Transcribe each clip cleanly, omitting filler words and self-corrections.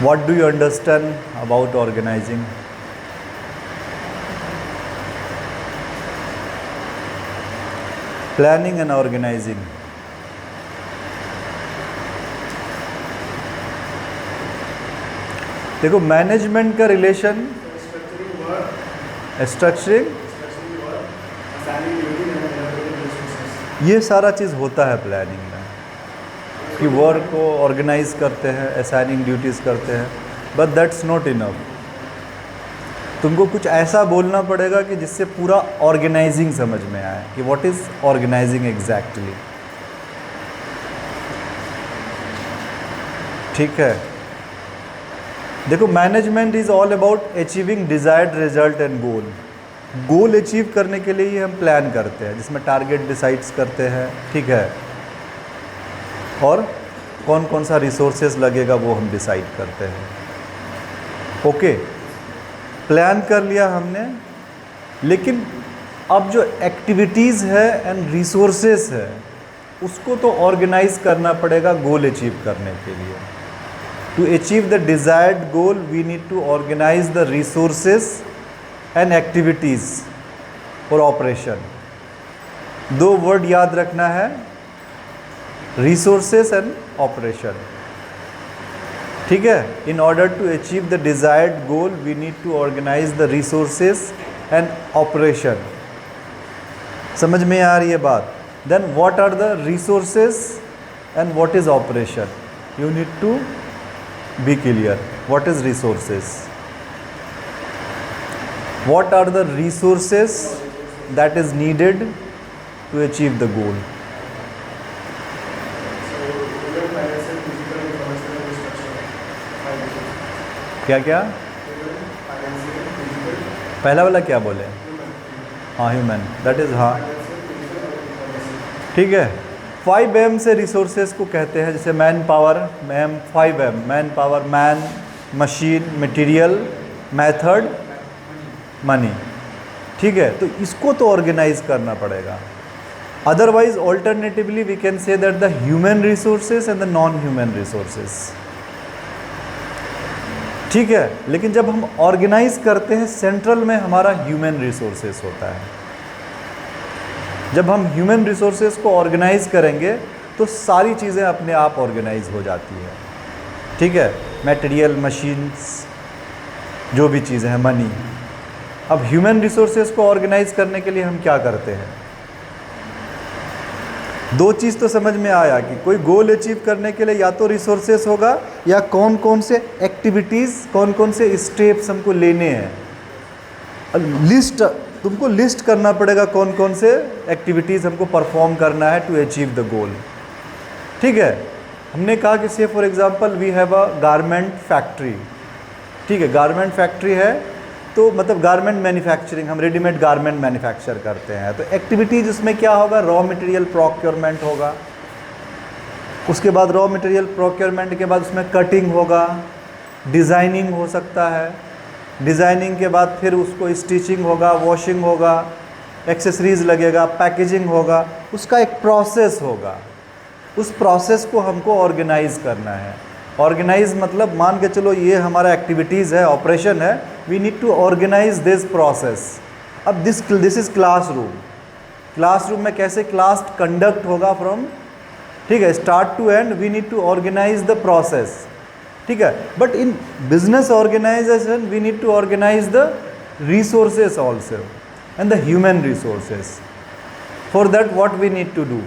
What do you understand about organizing? Planning and organizing. देखो management का relation structuring, ये सारा चीज़ होता है प्लानिंग में कि वर्क को ऑर्गेनाइज करते हैं, असाइनिंग ड्यूटीज़ करते हैं, बट दैट्स नॉट इनफ। तुमको कुछ ऐसा बोलना पड़ेगा कि जिससे पूरा ऑर्गेनाइजिंग समझ में आए कि व्हाट इज़ ऑर्गेनाइजिंग एग्जैक्टली। ठीक है, देखो management is all about achieving desired result and goal. Goal achieve करने के लिए ही हम प्लान करते हैं, जिसमें टारगेट डिसाइड्स करते हैं, ठीक है, और कौन कौन सा रिसोर्सेज लगेगा वो हम डिसाइड करते हैं। ओके, प्लान कर लिया हमने, लेकिन अब जो एक्टिविटीज़ है एंड रिसोर्सेज है उसको तो ऑर्गेनाइज करना पड़ेगा गोल अचीव करने के लिए। To achieve the desired goal, we need to organize the resources and activities for operation. दो वर्ड याद रखना है, resources and operation. ठीक है, in order to achieve the desired goal, we need to organize the resources and operation. समझ में आ रही है बात? Then what are the resources and what is operation? You need to be clear. What is resources? What are the resources that is needed to achieve the goal? क्या क्या? पहला वाला क्या बोले? हाँ, ह्यूमन, दैट इज, हाँ ठीक है। 5M से रिसोर्सेज को कहते हैं, जैसे man power, 5M, man power, man, machine, material, method, money. ठीक है, तो इसको तो ऑर्गेनाइज करना पड़ेगा। Otherwise alternatively we can say that the human resources and the non human resources. ठीक है, लेकिन जब हम ऑर्गेनाइज करते हैं, सेंट्रल में हमारा ह्यूमन रिसोर्सेज होता है। जब हम ह्यूमन रिसोर्सेज को ऑर्गेनाइज करेंगे तो सारी चीज़ें अपने आप ऑर्गेनाइज हो जाती है। ठीक है, मटेरियल, मशीन्स, जो भी चीज़ें हैं, मनी। अब ह्यूमन रिसोर्सेज को ऑर्गेनाइज करने के लिए हम क्या करते हैं? दो चीज़ तो समझ में आया कि कोई गोल अचीव करने के लिए या तो रिसोर्सेज होगा या कौन कौन से एक्टिविटीज़, कौन कौन से स्टेप्स हमको लेने हैं। लिस्ट, तुमको लिस्ट करना पड़ेगा कौन कौन से एक्टिविटीज़ हमको परफॉर्म करना है टू अचीव द गोल। ठीक है, हमने कहा कि say for example we have a garment factory. ठीक है, गारमेंट फैक्ट्री है तो मतलब गारमेंट मैन्युफैक्चरिंग, हम रेडीमेड गारमेंट मैन्युफैक्चर करते हैं। तो एक्टिविटीज़ उसमें क्या होगा? रॉ मटेरियल प्रोक्योरमेंट होगा, उसके बाद रॉ मटेरियल प्रोक्योरमेंट के बाद उसमें कटिंग होगा, डिज़ाइनिंग हो सकता है, डिज़ाइनिंग के बाद फिर उसको स्टिचिंग होगा, वॉशिंग होगा, एक्सेसरीज़ लगेगा, पैकेजिंग होगा, उसका एक प्रोसेस होगा। उस प्रोसेस को हमको ऑर्गेनाइज करना है। ऑर्गेनाइज मतलब मान के चलो ये हमारा एक्टिविटीज़ है, ऑपरेशन है, we need to organise this process. अब दिस इज़ क्लासरूम। क्लासरूम में कैसे क्लास कंडक्ट होगा फ्रॉम, ठीक है, start to end, we need to organise the process. ठीक है, but in business organisation we need to organise the resources also and the human resources. For that what we need to do,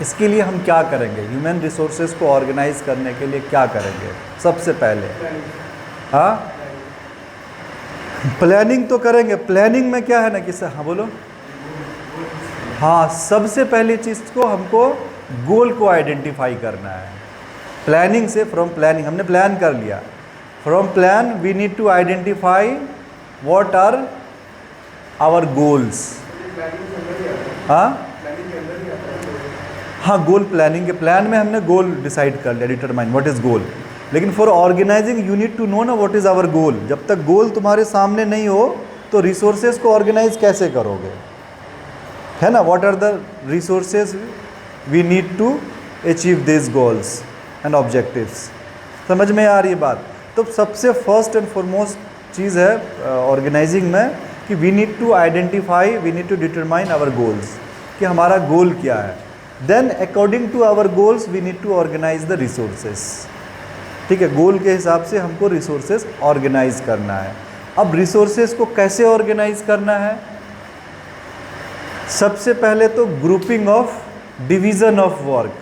इसके लिए हम क्या करेंगे? Human resources को organise करने के लिए क्या करेंगे? सबसे पहले हाँ प्लानिंग तो करेंगे। प्लानिंग में क्या है ना कि हाँ बोलो, हाँ सबसे पहली चीज़ को हमको गोल को आइडेंटिफाई करना है। प्लानिंग से, फ्रॉम प्लानिंग हमने प्लान कर लिया, from plan we need to identify what are our goals. हाँ गोल प्लानिंग के प्लान में हमने गोल डिसाइड कर लिया, डिटरमाइन व्हाट इज़ गोल। लेकिन for organizing you need to know ना व्हाट इज़ आवर गोल। जब तक गोल तुम्हारे सामने नहीं हो तो रिसोर्सेज को ऑर्गेनाइज कैसे करोगे? है ना, what are the resources we need to achieve this goals and objectives. समझ में आ रही है बात? तो सबसे फर्स्ट एंड फॉरमोस्ट चीज़ है ऑर्गेनाइजिंग में कि we need to identify, we need to determine our goals, कि हमारा गोल क्या है। Then according to our goals we need to organise the resources. ठीक है, गोल के हिसाब से हमको रिसोर्सेस ऑर्गेनाइज करना है। अब रिसोर्सेस को कैसे ऑर्गेनाइज करना है? सबसे पहले तो grouping of, division of work.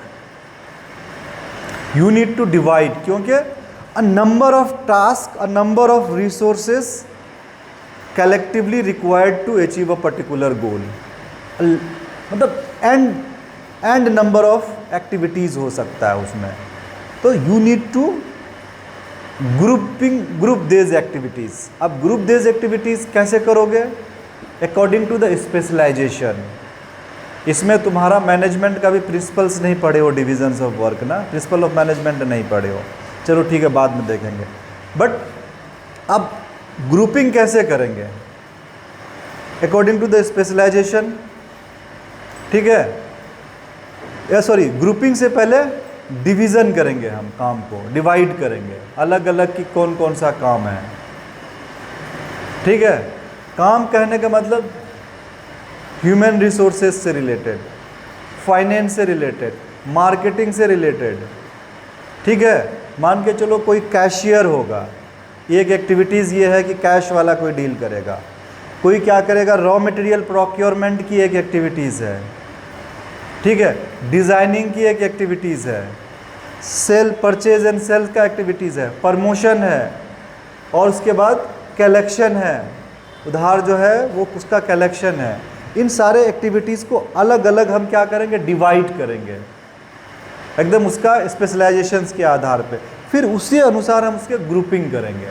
You need to divide, क्योंकि a number of task, a number of resources collectively required to achieve a particular goal. मतलब एंड नंबर ऑफ एक्टिविटीज़ हो सकता है उसमें। तो you need to group these activities. अब group these activities कैसे करोगे? According to the specialisation. इसमें तुम्हारा मैनेजमेंट का भी प्रिंसिपल्स नहीं पढ़े हो, डिविजन्स ऑफ वर्क ना, प्रिंसिपल ऑफ मैनेजमेंट नहीं पढ़े हो, चलो ठीक है बाद में देखेंगे। बट अब ग्रुपिंग कैसे करेंगे? According to the specialisation. ठीक है, या सॉरी, ग्रुपिंग से पहले डिवीज़न करेंगे, हम काम को डिवाइड करेंगे, अलग अलग कि कौन कौन सा काम है। ठीक है, काम कहने का मतलब ह्यूमन रिसोर्सेज से रिलेटेड, फाइनेंस से रिलेटेड, मार्केटिंग से रिलेटेड। ठीक है, मान के चलो कोई कैशियर होगा, एक एक्टिविटीज़ ये है कि कैश वाला कोई डील करेगा, कोई क्या करेगा, रॉ मटेरियल प्रोक्योरमेंट की एक एक्टिविटीज़ है। ठीक है, डिज़ाइनिंग की एक एक्टिविटीज़ है, सेल, परचेज एंड सेल्स का एक्टिविटीज़ है, प्रमोशन है, और उसके बाद कलेक्शन है, उधार जो है वो उसका कलेक्शन है। इन सारे एक्टिविटीज़ को अलग अलग हम क्या करेंगे, डिवाइड करेंगे एकदम उसका स्पेशलाइजेशंस के आधार पे। फिर उसी अनुसार हम उसके ग्रुपिंग करेंगे।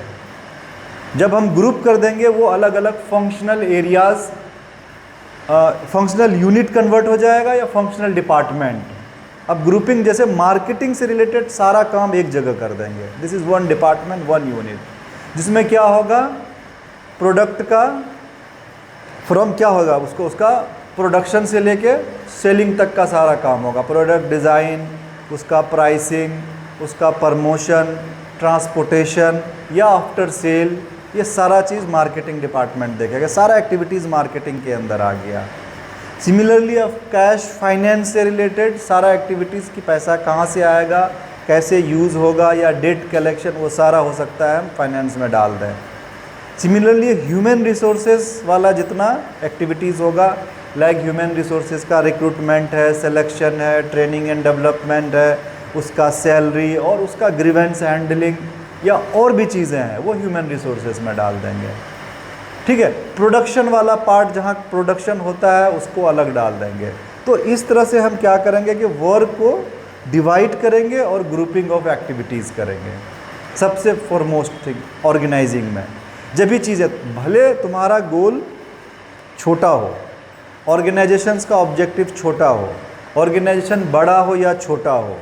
जब हम ग्रुप कर देंगे वो अलग अलग functional areas, functional unit convert हो जाएगा या फंक्शनल डिपार्टमेंट। अब ग्रुपिंग जैसे मार्केटिंग से रिलेटेड सारा काम एक जगह कर देंगे, this is one department, one unit, जिसमें क्या होगा, प्रोडक्ट का फ्रॉम क्या होगा, उसको उसका प्रोडक्शन से लेके सेलिंग तक का सारा काम होगा, प्रोडक्ट डिज़ाइन, उसका प्राइसिंग, उसका प्रमोशन, ट्रांसपोर्टेशन या आफ्टर सेल, ये सारा चीज़ मार्केटिंग डिपार्टमेंट देखेगा, सारा एक्टिविटीज़ मार्केटिंग के अंदर आ गया। सिमिलरली अब कैश, फाइनेंस से रिलेटेड सारा एक्टिविटीज़ की पैसा कहाँ से आएगा, कैसे यूज़ होगा, या डेट कलेक्शन, वो सारा हो सकता है हम फाइनेंस में डाल दें। सिमिलरली ह्यूमन रिसोर्सेज वाला जितना एक्टिविटीज़ होगा, लाइक ह्यूमन रिसोर्सेज का रिक्रूटमेंट है, सिलेक्शन है, ट्रेनिंग एंड डेवलपमेंट है, उसका सैलरी और उसका ग्रीवेंस हैंडलिंग या और भी चीज़ें हैं, वो ह्यूमन रिसोर्सेज में डाल देंगे। ठीक है, प्रोडक्शन वाला पार्ट जहाँ प्रोडक्शन होता है उसको अलग डाल देंगे। तो इस तरह से हम क्या करेंगे कि वर्क को डिवाइड करेंगे और ग्रुपिंग ऑफ एक्टिविटीज़ करेंगे। सबसे फॉरमोस्ट थिंग ऑर्गेनाइजिंग में जब भी चीज़ें, भले तुम्हारा गोल छोटा हो, ऑर्गेनाइजेशंस का ऑब्जेक्टिव छोटा हो, ऑर्गेनाइजेशन बड़ा हो या छोटा हो,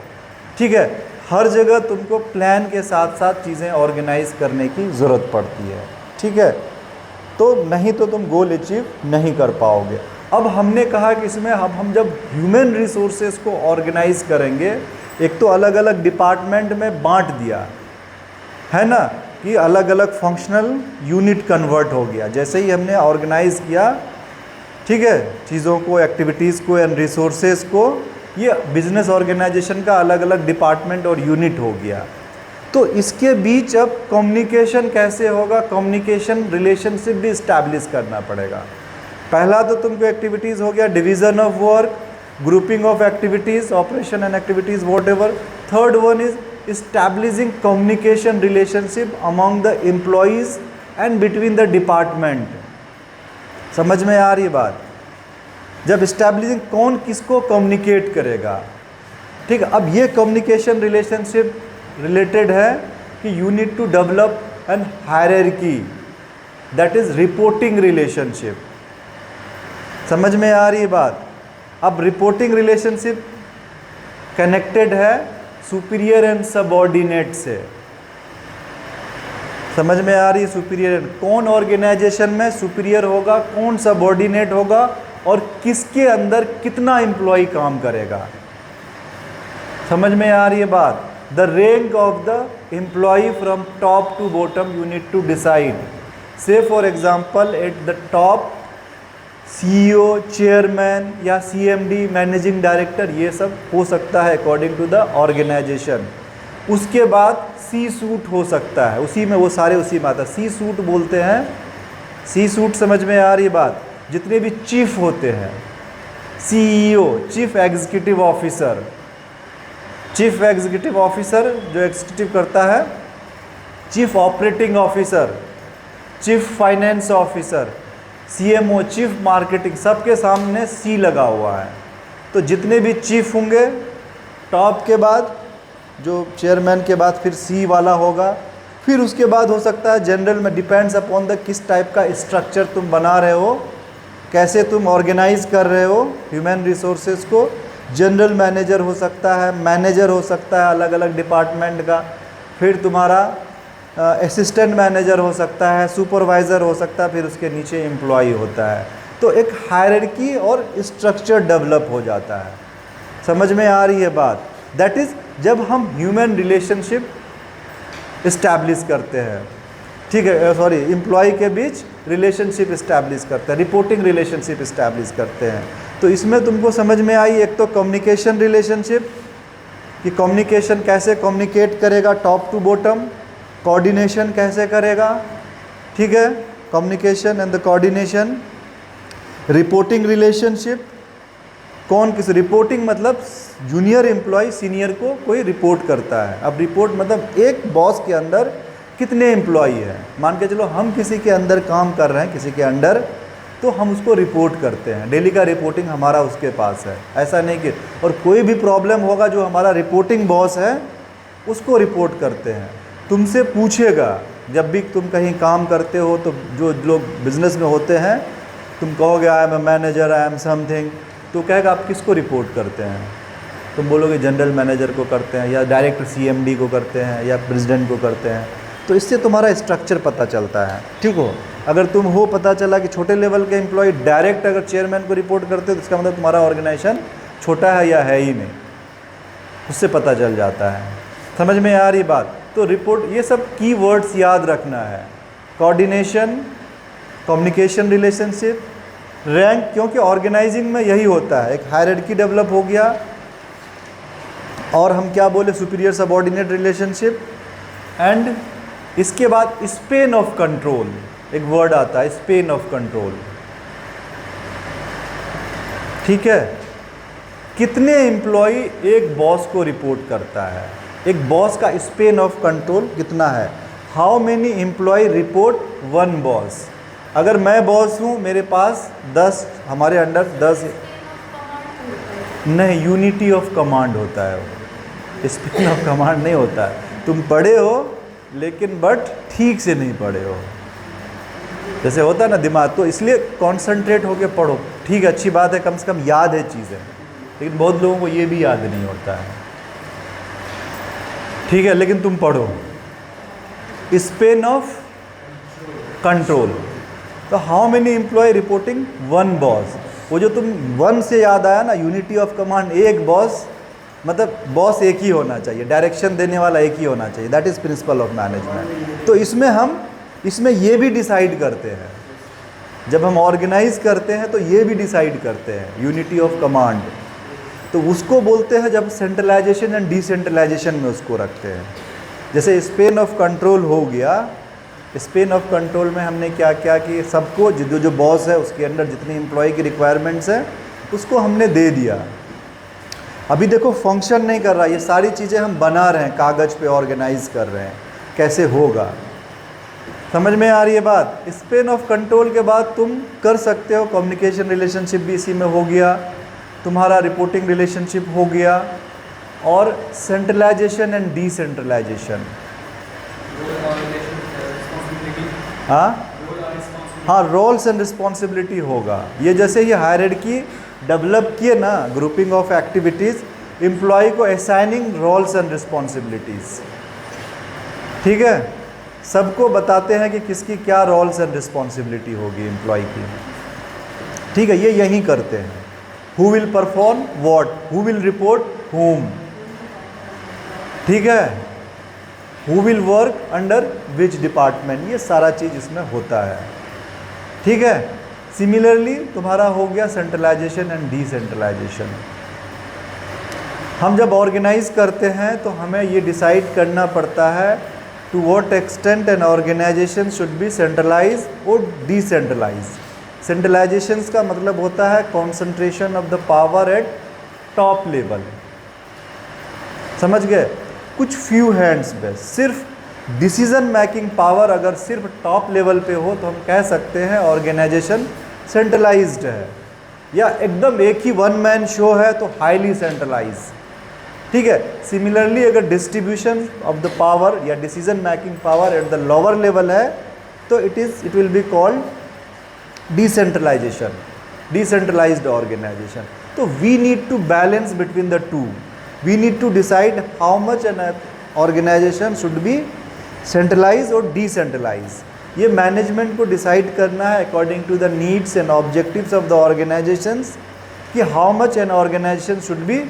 ठीक है, हर जगह तुमको प्लान के साथ साथ चीज़ें ऑर्गेनाइज करने की ज़रूरत पड़ती है। ठीक है, तो नहीं तो तुम गोल अचीव नहीं कर पाओगे। अब हमने कहा कि इसमें हम जब ह्यूमन रिसोर्सेज को ऑर्गेनाइज करेंगे, एक तो अलग अलग डिपार्टमेंट में बांट दिया है ना, कि अलग अलग फंक्शनल यूनिट कन्वर्ट हो गया। जैसे ही हमने ऑर्गेनाइज किया, ठीक है, चीज़ों को, एक्टिविटीज़ को एंड रिसोर्सेज को, ये बिजनेस ऑर्गेनाइजेशन का अलग अलग डिपार्टमेंट और यूनिट हो गया। तो इसके बीच अब कम्युनिकेशन कैसे होगा, कम्युनिकेशन रिलेशनशिप भी इस्टेब्लिश करना पड़ेगा। पहला तो तुमको एक्टिविटीज़ हो गया, division of work, grouping of activities, operation and activities what ever. Third one is establishing communication relationship among the employees and between the department। समझ में आ रही बात? जब establishing, कौन किसको कम्युनिकेट करेगा, ठीक है। अब ये कम्युनिकेशन रिलेशनशिप रिलेटेड है कि you need to develop an hierarchy, that is reporting relationship. समझ में आ रही बात? अब रिपोर्टिंग रिलेशनशिप कनेक्टेड है सुपीरियर एंड सबऑर्डिनेट से। समझ में आ रही है? सुपीरियर, कौन ऑर्गेनाइजेशन में सुपीरियर होगा, कौन सबऑर्डिनेट होगा, और किसके अंदर कितना एम्प्लॉय काम करेगा। समझ में आ रही है बात? The rank of the employ from top to bottom you need to decide. Say for example at the top CEO, chairman या CMD, मैनेजिंग डायरेक्टर, ये सब हो सकता है अकॉर्डिंग टू द ऑर्गेनाइजेशन. उसके बाद सी सूट हो सकता है, उसी में वो सारे उसी में आता है. सी सूट बोलते हैं, सी सूट समझ में आ रही बात, जितने भी चीफ होते हैं, CEO, chief executive officer, chief executive officer जो एग्जीक्यूटिव करता है, chief operating officer, chief finance officer, CMO, chief marketing, सबके सामने C लगा हुआ है. तो जितने भी चीफ होंगे, टॉप के बाद जो चेयरमैन के बाद फिर C वाला होगा. फिर उसके बाद हो सकता है जनरल में, डिपेंड्स अपॉन द किस टाइप का स्ट्रक्चर तुम बना रहे हो, कैसे तुम ऑर्गेनाइज कर रहे हो ह्यूमन रिसोर्सेज को. जनरल मैनेजर हो सकता है, मैनेजर हो सकता है अलग अलग डिपार्टमेंट का. फिर तुम्हारा असिस्टेंट मैनेजर हो सकता है, सुपरवाइज़र हो सकता है, फिर उसके नीचे एम्प्लॉय होता है. तो एक हायरार्की और स्ट्रक्चर डेवलप हो जाता है. समझ में आ रही है बात? दैट इज़ जब हम ह्यूमन रिलेशनशिप इस्टेब्लिश करते हैं, ठीक है, सॉरी, एम्प्लॉय के बीच रिलेशनशिप इस्टेब्लिश करते हैं, रिपोर्टिंग रिलेशनशिप इस्टेब्लिश करते हैं. तो इसमें तुमको समझ में आई एक तो कम्युनिकेशन रिलेशनशिप, कि कम्युनिकेशन कैसे कम्युनिकेट करेगा टॉप टू बॉटम, कोऑर्डिनेशन कैसे करेगा, ठीक है, communication and the coordination. Reporting relationship, कौन किस, रिपोर्टिंग मतलब जूनियर एम्प्लॉय सीनियर को कोई रिपोर्ट करता है. अब रिपोर्ट मतलब एक बॉस के अंदर कितने एम्प्लॉय हैं, मान के चलो हम किसी के अंदर काम कर रहे हैं, किसी के अंडर, तो हम उसको रिपोर्ट करते हैं. डेली का रिपोर्टिंग हमारा उसके पास है. ऐसा नहीं कि, और कोई भी प्रॉब्लम होगा जो हमारा रिपोर्टिंग बॉस है उसको रिपोर्ट करते हैं. तुमसे पूछेगा जब भी तुम कहीं काम करते हो, तो जो लोग बिजनेस में होते हैं, तुम कहोगे I am a manager, I am something, तो कहेगा आप किसको रिपोर्ट करते हैं. तुम बोलोगे जनरल मैनेजर को करते हैं, या डायरेक्ट CMD को करते हैं, या प्रेसिडेंट को करते हैं. तो इससे तुम्हारा स्ट्रक्चर पता चलता है. ठीक हो, अगर तुम हो पता चला कि छोटे लेवल के एम्प्लॉय डायरेक्ट अगर चेयरमैन को रिपोर्ट करते हो, तो इसका मतलब तुम्हारा ऑर्गेनाइजेशन छोटा है या है ही नहीं, उससे पता चल जाता है. समझ में आ रही बात? तो रिपोर्ट, ये सब की वर्ड्स याद रखना है. कोऑर्डिनेशन, कम्युनिकेशन रिलेशनशिप, रैंक, क्योंकि ऑर्गेनाइजिंग में यही होता है, एक हायरार्की डेवलप हो गया. और हम क्या बोले, सुपीरियर सबऑर्डिनेट रिलेशनशिप. एंड इसके बाद स्पेन ऑफ कंट्रोल, एक वर्ड आता है, स्पेन ऑफ कंट्रोल. ठीक है, कितने एम्प्लॉय एक बॉस को रिपोर्ट करता है, एक बॉस का स्पेन ऑफ कंट्रोल कितना है. How many employee report one boss. अगर मैं बॉस हूँ, मेरे पास 10, हमारे अंडर 10 नहीं, यूनिटी ऑफ कमांड होता है वो, स्पेन ऑफ कमांड नहीं होता है. तुम पढ़े हो लेकिन बट ठीक से नहीं पढ़े हो, जैसे होता है ना दिमाग, तो इसलिए कॉन्सेंट्रेट होके पढ़ो. ठीक है, अच्छी बात है, कम से कम याद है चीज़ें, लेकिन बहुत लोगों को ये भी याद नहीं होता है. ठीक है, लेकिन तुम पढ़ो. स्पेन ऑफ कंट्रोल, तो how many employee reporting one boss. वो जो तुम वन से याद आया ना, यूनिटी ऑफ कमांड, एक बॉस, मतलब बॉस एक ही होना चाहिए, डायरेक्शन देने वाला एक ही होना चाहिए. That is principal of management. तो इसमें ये भी डिसाइड करते हैं, जब हम ऑर्गेनाइज करते हैं तो ये भी डिसाइड करते हैं यूनिटी ऑफ कमांड. तो उसको बोलते हैं जब सेंट्रलाइजेशन एंड डिसेंट्रलाइजेशन में उसको रखते हैं. जैसे स्पेन ऑफ कंट्रोल हो गया, स्पेन ऑफ कंट्रोल में हमने क्या किया कि सबको जो बॉस है उसके अंदर जितनी एम्प्लॉय की रिक्वायरमेंट्स हैं उसको हमने दे दिया. अभी देखो फंक्शन नहीं कर रहा, ये सारी चीज़ें हम बना रहे हैं, कागज़ पे ऑर्गेनाइज कर रहे हैं, कैसे होगा. समझ में आ रही है बात? स्पेन ऑफ कंट्रोल के बाद तुम कर सकते हो, कम्युनिकेशन रिलेशनशिप भी इसी में हो गया, तुम्हारा रिपोर्टिंग रिलेशनशिप हो गया, और सेंट्रलाइजेशन एंड डिसेंट्रलाइजेशन. हाँ, रोल्स एंड रिस्पॉन्सिबिलिटी होगा. ये जैसे ये हायरार्की डेवलप किए ना, ग्रुपिंग ऑफ एक्टिविटीज़, एम्प्लॉय को असाइनिंग रोल्स एंड रिस्पॉन्सिबिलिटीज़. ठीक है, सबको बताते हैं कि किसकी क्या रोल्स एंड रिस्पॉन्सिबिलिटी होगी एम्प्लॉय की. ठीक है, ये यही करते हैं. Who will perform what, who will report whom. ठीक है, who will work under which department, ये सारा चीज़ इसमें होता है। ठीक है, सिमिलरली तुम्हारा हो गया सेंट्रलाइजेशन एंड डिसेंट्रलाइजेशन। हम जब ऑर्गेनाइज करते हैं तो हमें ये डिसाइड करना पड़ता है to what extent an organisation should be centralise और डिसेंट्रलाइज। सेंट्रलाइजेशंस का मतलब होता है concentration of the power at top level, समझ गए, कुछ फ्यू हैंड्स पे सिर्फ डिसीजन मेकिंग पावर अगर सिर्फ टॉप लेवल पे हो तो हम कह सकते हैं ऑर्गेनाइजेशन सेंट्रलाइज्ड है, या एकदम एक ही वन मैन शो है तो हाईली सेंट्रलाइज। ठीक है, सिमिलरली अगर डिस्ट्रीब्यूशन ऑफ द पावर या decision making power at the lower level है तो it will be called decentralisation, decentralised organisation. तो we need to balance between the two, we need to decide how much an organisation should be centralise और decentralise. ये management को decide करना है according to the needs and objectives of the organisations कि how much an organisation should be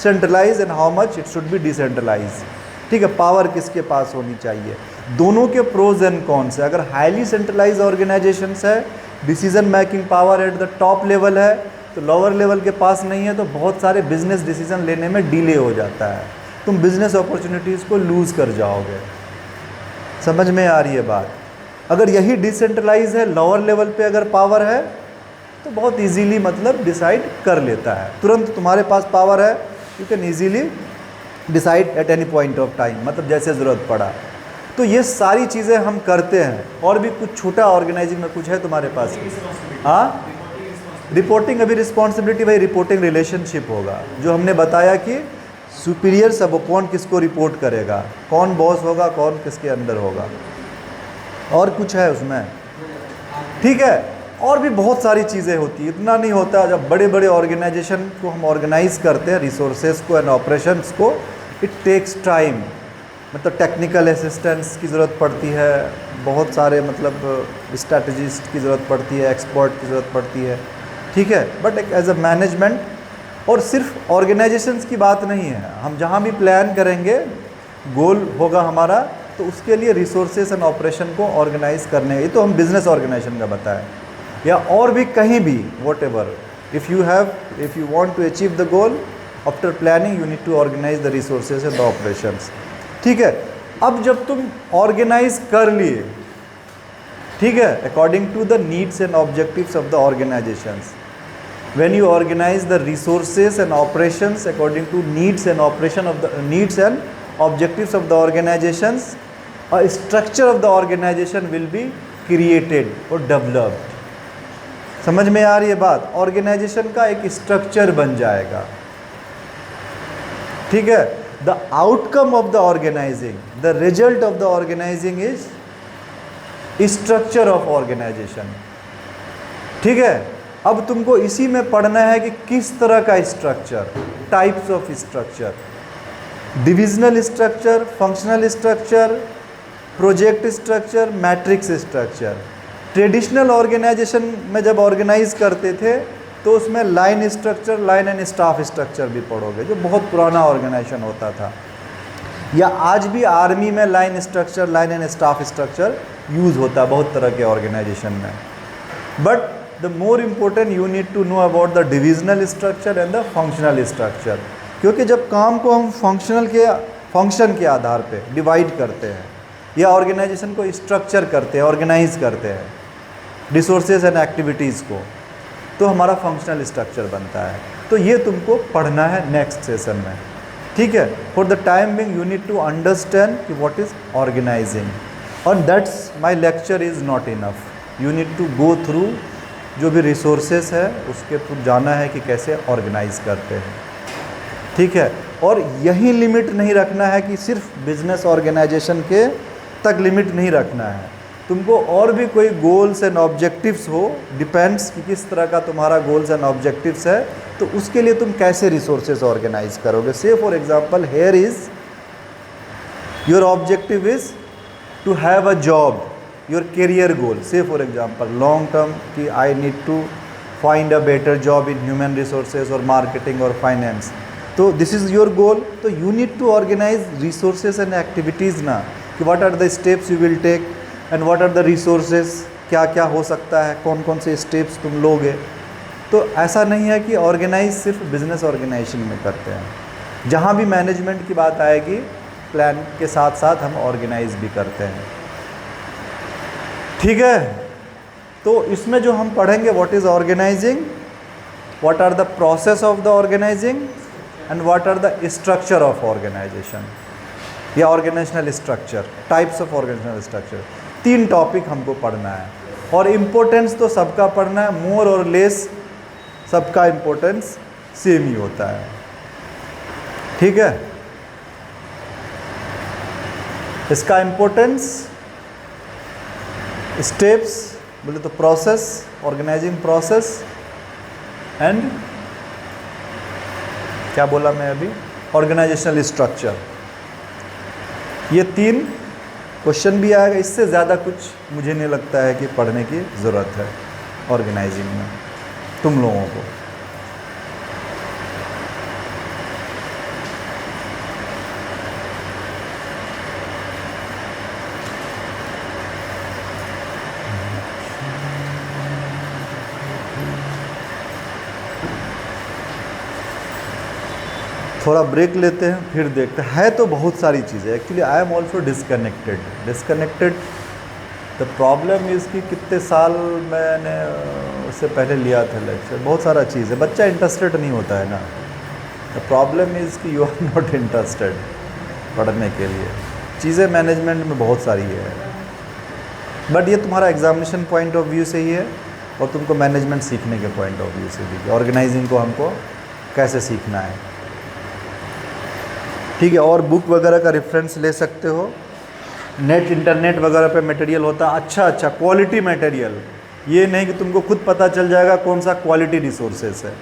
centralise and how much it should be decentralise. ठीक है, power किसके पास होनी चाहिए, दोनों के प्रोज एंड कॉन्स है। अगर हाईली सेंट्रलाइज ऑर्गेनाइजेशंस है, decision making power at the top level है, तो लोअर लेवल के पास नहीं है, तो बहुत सारे बिजनेस डिसीजन लेने में डिले हो जाता है, तुम बिजनेस अपॉर्चुनिटीज़ को लूज़ कर जाओगे। समझ में आ रही है बात। अगर यही डिसेंट्रलाइज है, लोअर लेवल पे अगर पावर है तो बहुत इजीली मतलब डिसाइड कर लेता है, तुरंत तुम्हारे पास पावर है, you can easily decide at any point of time, मतलब जैसे ज़रूरत पड़ा। तो ये सारी चीज़ें हम करते हैं। और भी कुछ छोटा ऑर्गेनाइजिंग में कुछ है तुम्हारे पास? हाँ, रिपोर्टिंग, अभी रिस्पॉन्सिबिलिटी भाई रिपोर्टिंग रिलेशनशिप होगा, जो हमने बताया कि सुपीरियर सब कौन किसको रिपोर्ट करेगा, कौन बॉस होगा, कौन किसके अंदर होगा, और कुछ है उसमें। ठीक है, और भी बहुत सारी चीज़ें होती है, इतना नहीं होता। जब बड़े बड़े ऑर्गेनाइजेशन को हम ऑर्गेनाइज करते हैं, रिसोर्सेज को एंड ऑपरेशंस को, इट टेक्स टाइम, मतलब टेक्निकल असिस्टेंस की ज़रूरत पड़ती है, बहुत सारे मतलब स्ट्रैटेजिस्ट की ज़रूरत पड़ती है, एक्सपर्ट की ज़रूरत पड़ती है। ठीक है, बट एक एज अ मैनेजमेंट, और सिर्फ ऑर्गेनाइजेशंस की बात नहीं है, हम जहाँ भी प्लान करेंगे, गोल होगा हमारा, तो उसके लिए रिसोर्सेज एंड ऑपरेशन को ऑर्गेनाइज करने, ये तो हम बिजनेस ऑर्गेनाइजेशन का बताएं, या और भी कहीं भी, whatever, if you want to achieve the goal, after planning you need to organise the resources and the operations. ठीक है, अब जब तुम ऑर्गेनाइज कर लिए, ठीक है, according to the needs and objectives of the organisations, when you organize the resources and operations according to needs and operation of the needs and objectives of the organizations, a structure of the organization will be created or developed। समझ में आ रही है बात? Organisation का एक structure बन जाएगा। ठीक है, the outcome of the organising, the result of the organising is structure of organisation. ठीक है, अब तुमको इसी में पढ़ना है कि किस तरह का structure, types of structure, divisional structure, functional structure, project structure, matrix structure. Traditional organisation में जब ऑर्गेनाइज करते थे तो उसमें line structure, line and staff structure भी पढ़ोगे, जो बहुत पुराना ऑर्गेनाइजेशन होता था। या आज भी आर्मी में line structure, line and staff structure use होता है बहुत तरह के ऑर्गेनाइजेशन में। But the more important you need to know about the divisional structure and the functional structure, क्योंकि जब काम को हम फंक्शन के आधार पे डिवाइड करते हैं या ऑर्गेनाइजेशन को स्ट्रक्चर करते हैं, ऑर्गेनाइज करते हैं रिसोर्सेज एंड एक्टिविटीज़ को, तो हमारा फंक्शनल स्ट्रक्चर बनता है। तो ये तुमको पढ़ना है नेक्स्ट सेशन में। ठीक है, for the time being you need to understand कि व्हाट इज़ ऑर्गेनाइजिंग, और that's my lecture is not enough, you need to go through जो भी रिसोर्सेस है उसके थ्रू जाना है कि कैसे ऑर्गेनाइज करते हैं। ठीक है, और यही लिमिट नहीं रखना है कि सिर्फ बिजनेस ऑर्गेनाइजेशन के तक लिमिट नहीं रखना है, तुमको और भी कोई गोल्स एंड ऑब्जेक्टिव्स हो, डिपेंड्स कि किस तरह का तुम्हारा गोल्स एंड ऑब्जेक्टिव्स है, तो उसके लिए तुम कैसे रिसोर्सेज ऑर्गेनाइज करोगे। Say for example here is your objective is to have a job, your career goal, say for example long term कि I need to find a better job in human resources or marketing or finance, तो this is your goal, तो you need to organise resources and activities ना, कि what are the steps you will take and what are the resources, क्या क्या हो सकता है, कौन कौन से स्टेप्स तुम लोगे। तो ऐसा नहीं है कि ऑर्गेनाइज सिर्फ बिजनेस ऑर्गेनाइजेशन में करते हैं, जहाँ भी मैनेजमेंट की बात आएगी प्लान के साथ साथ हम ऑर्गेनाइज भी करते हैं। ठीक है, तो इसमें जो हम पढ़ेंगे what is organising, what are the process of the organising and what are the structure of organisation या organisational structure, types of organisational structure. 3 topic हमको पढ़ना है और इम्पोर्टेंस तो सबका पढ़ना है, मोर और लेस सबका इम्पोर्टेंस सेम ही होता है। ठीक है, इसका इम्पोर्टेंस स्टेप्स बोले तो प्रोसेस, ऑर्गेनाइजिंग प्रोसेस एंड क्या बोला मैं अभी, ऑर्गेनाइजेशनल स्ट्रक्चर। ये 3 क्वेश्चन भी आएगा, इससे ज़्यादा कुछ मुझे नहीं लगता है कि पढ़ने की ज़रूरत है ऑर्गेनाइजिंग में तुम लोगों को। थोड़ा ब्रेक लेते हैं फिर देखते हैं। है तो बहुत सारी चीज़ें, actually I am also disconnected. The problem is कि कितने साल मैंने उससे पहले लिया था लेक्चर, बहुत सारा चीज़ है, बच्चा इंटरेस्टेड नहीं होता है ना। द प्रॉब्लम इज़ कि यू आर नॉट इंटरेस्टेड पढ़ने के लिए। चीज़ें मैनेजमेंट में बहुत सारी है, बट ये तुम्हारा एग्जामिनेशन पॉइंट ऑफ व्यू से ही है और तुमको मैनेजमेंट सीखने के पॉइंट ऑफ व्यू से भी, ऑर्गेनाइजिंग को हमको कैसे सीखना है। ठीक है, और बुक वगैरह का रेफरेंस ले सकते हो, नेट इंटरनेट वगैरह पे मटेरियल होता है, अच्छा क्वालिटी मटेरियल, ये नहीं कि तुमको खुद पता चल जाएगा कौन सा क्वालिटी रिसोर्सेस है।